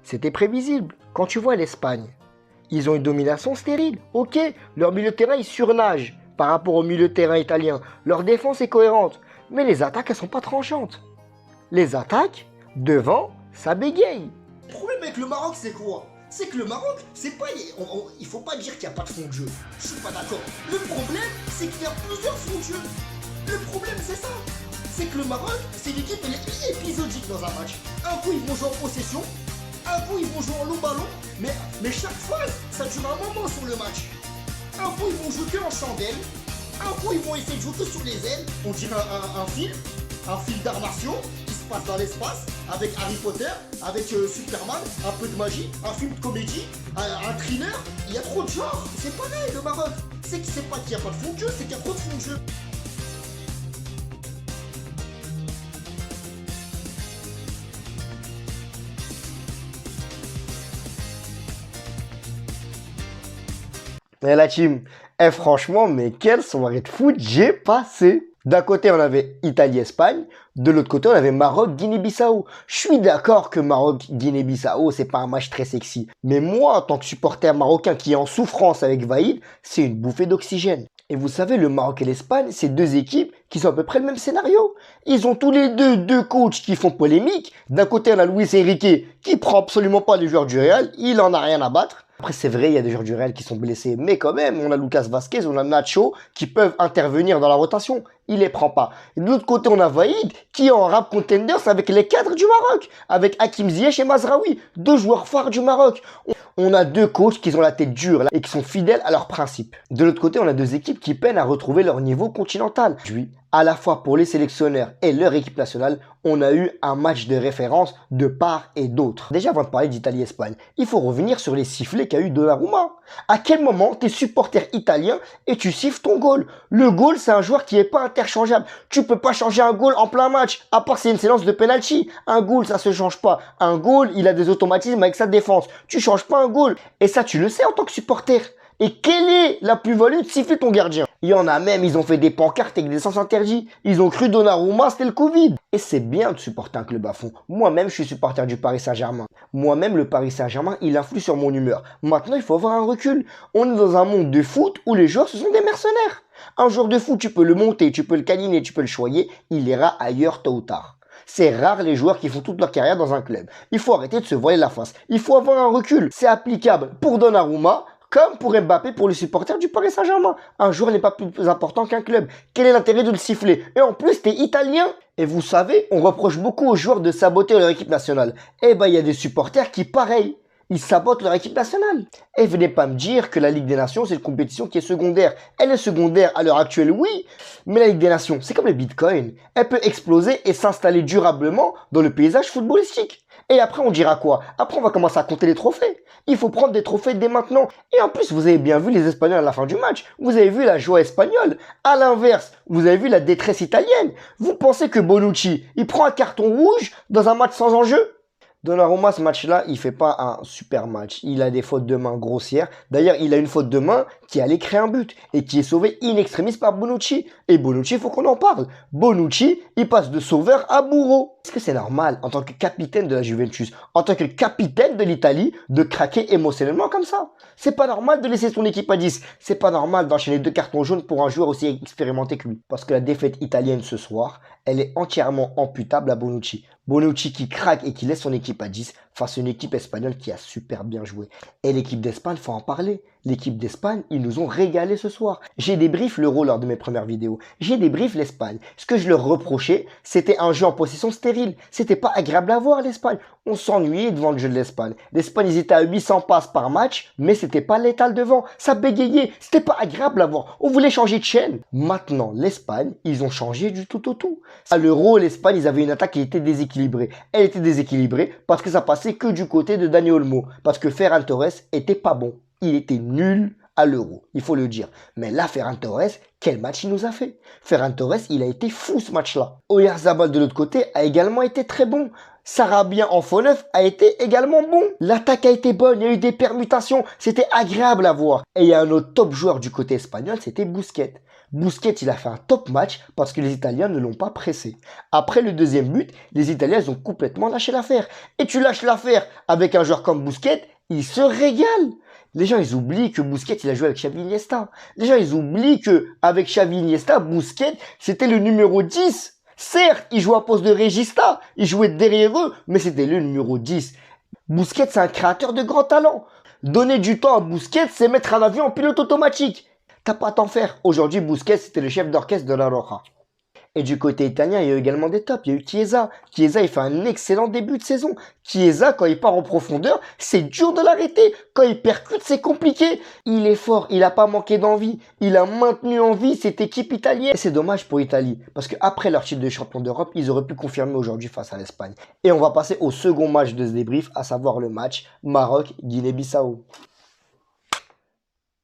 C'était prévisible. Quand tu vois l'Espagne, ils ont une domination stérile. Ok, leur milieu de terrain, il surnage par rapport au milieu de terrain italien. Leur défense est cohérente. Mais les attaques, elles sont pas tranchantes. Les attaques, devant, ça bégaye. Le problème avec le Maroc, c'est quoi? C'est que le Maroc, c'est pas. Il faut pas dire qu'il n'y a pas de fond de jeu. Je suis pas d'accord. Le problème, c'est qu'il y a plusieurs fonds de jeu. Le problème, c'est ça. C'est que le Maroc, c'est une équipe, elle est épisodique dans un match. Un coup, ils vont jouer en possession. Un coup, ils vont jouer en long ballon. Mais chaque phase, ça dure un moment sur le match. Un coup, ils vont jouer que en chandelle. Un coup, ils vont essayer de jouer que sur les ailes. On dirait un film d'arts martiaux qui se passe dans l'espace, avec Harry Potter, avec Superman, un peu de magie, un film de comédie, un thriller. Il y a trop de genres. C'est pareil, le Maroc. C'est pas qu'il n'y a pas de fond de jeu, c'est qu'il y a trop de fond de jeu. Et la team, franchement, mais quelle soirée de foot j'ai passé. D'un côté, on avait Italie-Espagne. De l'autre côté, on avait Maroc-Guinée-Bissau. Je suis d'accord que Maroc-Guinée-Bissau, c'est pas un match très sexy. Mais moi, en tant que supporter marocain qui est en souffrance avec Vaïd, c'est une bouffée d'oxygène. Et vous savez, le Maroc et l'Espagne, c'est deux équipes qui sont à peu près le même scénario. Ils ont tous les deux coachs qui font polémique. D'un côté, on a Luis Enrique qui prend absolument pas les joueurs du Real. Il en a rien à battre. Après, c'est vrai, il y a des joueurs du Real qui sont blessés. Mais quand même, on a Lucas Vazquez, on a Nacho qui peuvent intervenir dans la rotation. Il les prend pas. Et de l'autre côté, on a Vaïd qui est en rap contenders avec les cadres du Maroc. Avec Hakim Ziyech et Mazraoui. Deux joueurs phares du Maroc. On a deux coachs qui ont la tête dure là, et qui sont fidèles à leurs principes. De l'autre côté, on a deux équipes qui peinent à retrouver leur niveau continental. Puis, à la fois pour les sélectionneurs et leur équipe nationale, on a eu un match de référence de part et d'autre. Déjà, avant de parler d'Italie-Espagne, il faut revenir sur les sifflets qu'a eu Donnarumma. À quel moment t'es supporter italien et tu siffles ton goal? Le goal, c'est un joueur qui est pas interchangeable. Tu peux pas changer un goal en plein match, à part c'est une séance de penalty. Un goal, ça se change pas. Un goal, il a des automatismes avec sa défense. Tu changes pas un goal. Et ça, tu le sais en tant que supporter. Et quelle est la plus-value de siffler ton gardien? Il y en a même, ils ont fait des pancartes avec des sens interdits. Ils ont cru Donnarumma, c'était le Covid. Et c'est bien de supporter un club à fond. Moi-même, je suis supporter du Paris Saint-Germain. Moi-même, le Paris Saint-Germain, il influe sur mon humeur. Maintenant, il faut avoir un recul. On est dans un monde de foot où les joueurs, ce sont des mercenaires. Un joueur de foot, tu peux le monter, tu peux le câliner, tu peux le choyer. Il ira ailleurs tôt ou tard. C'est rare les joueurs qui font toute leur carrière dans un club. Il faut arrêter de se voiler la face. Il faut avoir un recul. C'est applicable pour Donnarumma, comme pour Mbappé pour les supporters du Paris Saint-Germain. Un joueur n'est pas plus important qu'un club. Quel est l'intérêt de le siffler? Et en plus, t'es italien. Et vous savez, on reproche beaucoup aux joueurs de saboter leur équipe nationale. Eh ben, il y a des supporters qui, pareil, ils sabotent leur équipe nationale. Et venez pas me dire que la Ligue des Nations, c'est une compétition qui est secondaire. Elle est secondaire à l'heure actuelle, oui. Mais la Ligue des Nations, c'est comme le Bitcoin. Elle peut exploser et s'installer durablement dans le paysage footballistique. Et après, on dira quoi? Après, on va commencer à compter les trophées. Il faut prendre des trophées dès maintenant. Et en plus, vous avez bien vu les Espagnols à la fin du match. Vous avez vu la joie espagnole. À l'inverse, vous avez vu la détresse italienne. Vous pensez que Bonucci, il prend un carton rouge dans un match sans enjeu? Donnarumma, ce match-là, il fait pas un super match. Il a des fautes de main grossières. D'ailleurs, il a une faute de main qui allait créer un but et qui est sauvé in extremis par Bonucci. Et Bonucci, il faut qu'on en parle. Bonucci, il passe de sauveur à bourreau. Est-ce que c'est normal, en tant que capitaine de la Juventus, en tant que capitaine de l'Italie, de craquer émotionnellement comme ça? C'est pas normal de laisser son équipe à 10. C'est pas normal d'enchaîner 2 cartons jaunes pour un joueur aussi expérimenté que lui. Parce que la défaite italienne ce soir, elle est entièrement imputable à Bonucci. Bonucci qui craque et qui laisse son équipe à 10 face à une équipe espagnole qui a super bien joué. Et l'équipe d'Espagne, faut en parler. L'équipe d'Espagne, ils nous ont régalé ce soir. J'ai débrief l'Euro lors de mes premières vidéos. J'ai débrief l'Espagne. Ce que je leur reprochais, c'était un jeu en possession stérile. C'était pas agréable à voir l'Espagne. On s'ennuyait devant le jeu de l'Espagne. L'Espagne, ils étaient à 800 passes par match, mais c'était pas létal devant. Ça bégayait. C'était pas agréable à voir. On voulait changer de chaîne. Maintenant, l'Espagne, ils ont changé du tout au tout. À l'Euro, l'Espagne, ils avaient une attaque qui était déséquilibrée. Elle était déséquilibrée parce que ça passait que du côté de Dani Olmo. Parce que Ferran Torres était pas bon. Il était nul à l'Euro, il faut le dire. Mais là, Ferran Torres, quel match il nous a fait? Ferran Torres, il a été fou ce match-là. Oyarzabal de l'autre côté a également été très bon. Sarabia en faux neuf a été également bon. L'attaque a été bonne, il y a eu des permutations, c'était agréable à voir. Et il y a un autre top joueur du côté espagnol, c'était Busquets. Busquets, il a fait un top match parce que les Italiens ne l'ont pas pressé. Après le deuxième but, les Italiens ils ont complètement lâché l'affaire. Et tu lâches l'affaire avec un joueur comme Busquets, il se régale. Les gens, ils oublient que Busquets, il a joué avec Xavi Iniesta. Les gens, ils oublient que avec Xavi Iniesta, Busquets, c'était le numéro 10. Certes, il jouait à poste de régista, il jouait derrière eux, mais c'était le numéro 10. Busquets, c'est un créateur de grand talent. Donner du temps à Busquets, c'est mettre un avion en pilote automatique. T'as pas à t'en faire. Aujourd'hui, Busquets, c'était le chef d'orchestre de la Roja. Et du côté italien, il y a eu également des tops. Il y a eu Chiesa. Chiesa, il fait un excellent début de saison. Chiesa, quand il part en profondeur, c'est dur de l'arrêter. Quand il percute, c'est compliqué. Il est fort. Il n'a pas manqué d'envie. Il a maintenu en vie cette équipe italienne. Et c'est dommage pour l'Italie. Parce qu'après leur titre de champion d'Europe, ils auraient pu confirmer aujourd'hui face à l'Espagne. Et on va passer au second match de ce débrief, à savoir le match Maroc-Guinée-Bissau.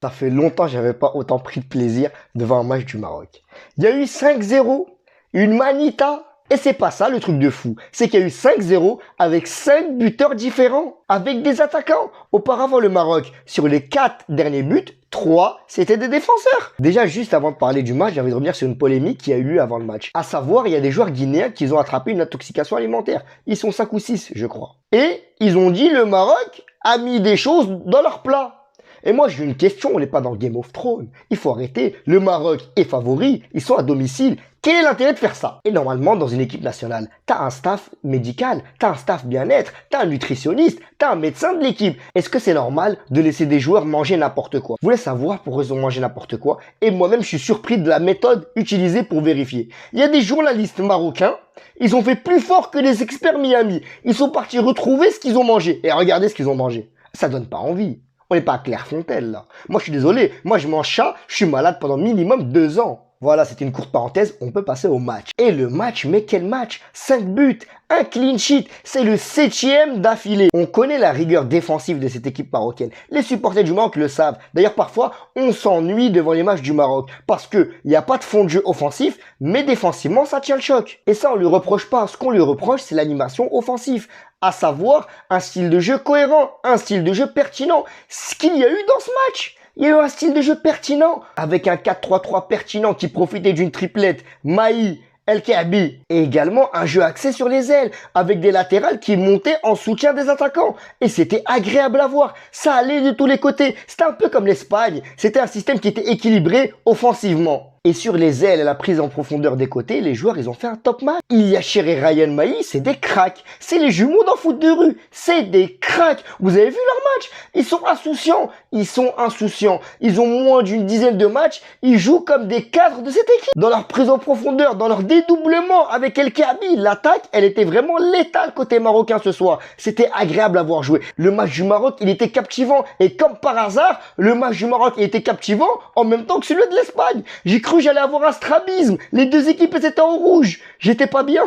Ça fait longtemps que j'avais pas autant pris de plaisir devant un match du Maroc. Il y a eu 5-0. Une manita. Et c'est pas ça le truc de fou. C'est qu'il y a eu 5-0 avec 5 buteurs différents. Avec des attaquants. Auparavant, le Maroc, sur les 4 derniers buts, 3, c'était des défenseurs. Déjà, juste avant de parler du match, j'ai envie de revenir sur une polémique qui a eu lieu avant le match. À savoir, il y a des joueurs guinéens qui ont attrapé une intoxication alimentaire. Ils sont 5 ou 6, je crois. Et ils ont dit le Maroc a mis des choses dans leur plat. Et moi, j'ai une question, on n'est pas dans Game of Thrones. Il faut arrêter. Le Maroc est favori, ils sont à domicile. Quel est l'intérêt de faire ça? Et normalement, dans une équipe nationale, t'as un staff médical, t'as un staff bien-être, t'as un nutritionniste, t'as un médecin de l'équipe. Est-ce que c'est normal de laisser des joueurs manger n'importe quoi? Vous voulez savoir pourquoi ils ont mangé n'importe quoi? Et moi-même, je suis surpris de la méthode utilisée pour vérifier. Il y a des journalistes marocains, ils ont fait plus fort que les experts Miami. Ils sont partis retrouver ce qu'ils ont mangé. Et regardez ce qu'ils ont mangé. Ça donne pas envie. On n'est pas à Clairefontaine, là. Moi, je suis désolé. Moi, je mange ça. Je suis malade pendant minimum 2 ans. Voilà, c'était une courte parenthèse. On peut passer au match. Et le match, mais quel match! 5 buts, un clean sheet. C'est le 7e d'affilée. On connaît la rigueur défensive de cette équipe marocaine. Les supporters du Maroc le savent. D'ailleurs, parfois, on s'ennuie devant les matchs du Maroc. Parce que il n'y a pas de fond de jeu offensif, mais défensivement, ça tient le choc. Et ça, on lui reproche pas. Ce qu'on lui reproche, c'est l'animation offensive. À savoir, un style de jeu cohérent, un style de jeu pertinent. Ce qu'il y a eu dans ce match. Il y a eu un style de jeu pertinent, avec un 4-3-3 pertinent qui profitait d'une triplette, Maï, El Kaabi, et également un jeu axé sur les ailes, avec des latérales qui montaient en soutien des attaquants. Et c'était agréable à voir, ça allait de tous les côtés. C'était un peu comme l'Espagne, c'était un système qui était équilibré offensivement. Et sur les ailes et la prise en profondeur des côtés, les joueurs, ils ont fait un top match. Iliacher et Ryan Maï, c'est des cracks. C'est les jumeaux d'un foot de rue. C'est des cracks. Vous avez vu leur match? Ils sont insouciants. Ils sont insouciants. Ils ont moins d'une dizaine de matchs. Ils jouent comme des cadres de cette équipe. Dans leur prise en profondeur, dans leur dédoublement avec El Kaabi, l'attaque, elle était vraiment létale côté marocain ce soir. C'était agréable à voir jouer. Le match du Maroc, il était captivant. Et comme par hasard, le match du Maroc, il était captivant en même temps que celui de l'Espagne. J'ai cru que j'allais avoir un strabisme. Les deux équipes étaient en rouge. J'étais pas bien.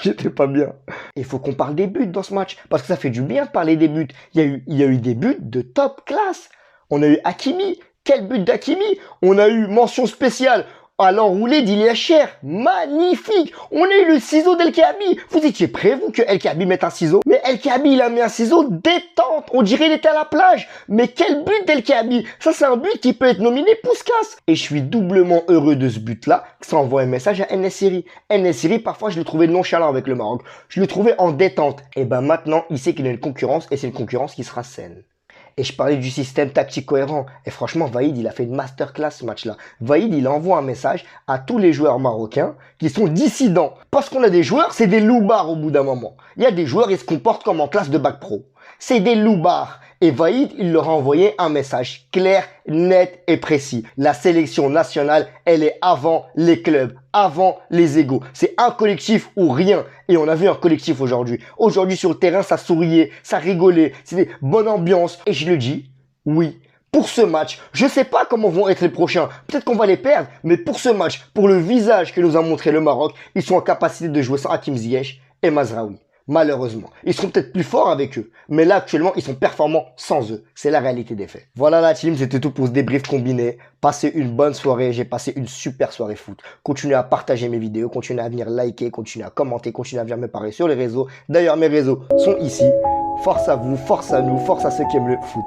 J'étais pas bien. Il faut qu'on parle des buts dans ce match. Parce que ça fait du bien de parler des buts. Il y a eu des buts de top classe. On a eu Hakimi. Quel but d'Hakimi. On a eu mention spéciale à l'enroulé d'Iliacher. Magnifique. On a eu le ciseau d'El Kaabi. Vous étiez prêts, vous, que El Kaabi mette un ciseau? Mais El Kaabi, il a mis un ciseau détente. On dirait qu'il était à la plage. Mais quel but d'El Kaabi. Ça, c'est un but qui peut être nominé Puskas. Et je suis doublement heureux de ce but-là, que ça envoie un message à En-Nesyri. En-Nesyri, parfois, je le trouvais nonchalant avec le Maroc. Je le trouvais en détente. Et ben maintenant, il sait qu'il a une concurrence et c'est une concurrence qui sera saine. Et je parlais du système tactique cohérent. Et franchement, Vaïd, il a fait une masterclass ce match-là. Vaïd, il envoie un message à tous les joueurs marocains qui sont dissidents. Parce qu'on a des joueurs, c'est des loupards au bout d'un moment. Il y a des joueurs, ils se comportent comme en classe de bac pro. C'est des loupards. Et Vaïd, il leur a envoyé un message clair, net et précis. La sélection nationale, elle est avant les clubs, avant les égos. C'est un collectif ou rien. Et on a vu un collectif aujourd'hui. Aujourd'hui, sur le terrain, ça souriait, ça rigolait. C'était bonne ambiance. Et je le dis, oui. Pour ce match, je sais pas comment vont être les prochains. Peut-être qu'on va les perdre. Mais pour ce match, pour le visage que nous a montré le Maroc, ils sont en capacité de jouer sans Hakim Ziyech et Mazraoui. Malheureusement. Ils seront peut-être plus forts avec eux. Mais là, actuellement, ils sont performants sans eux. C'est la réalité des faits. Voilà la team, c'était tout pour ce débrief combiné. Passez une bonne soirée. J'ai passé une super soirée foot. Continuez à partager mes vidéos. Continuez à venir liker. Continuez à commenter. Continuez à venir me parler sur les réseaux. D'ailleurs, mes réseaux sont ici. Force à vous, force à nous, force à ceux qui aiment le foot.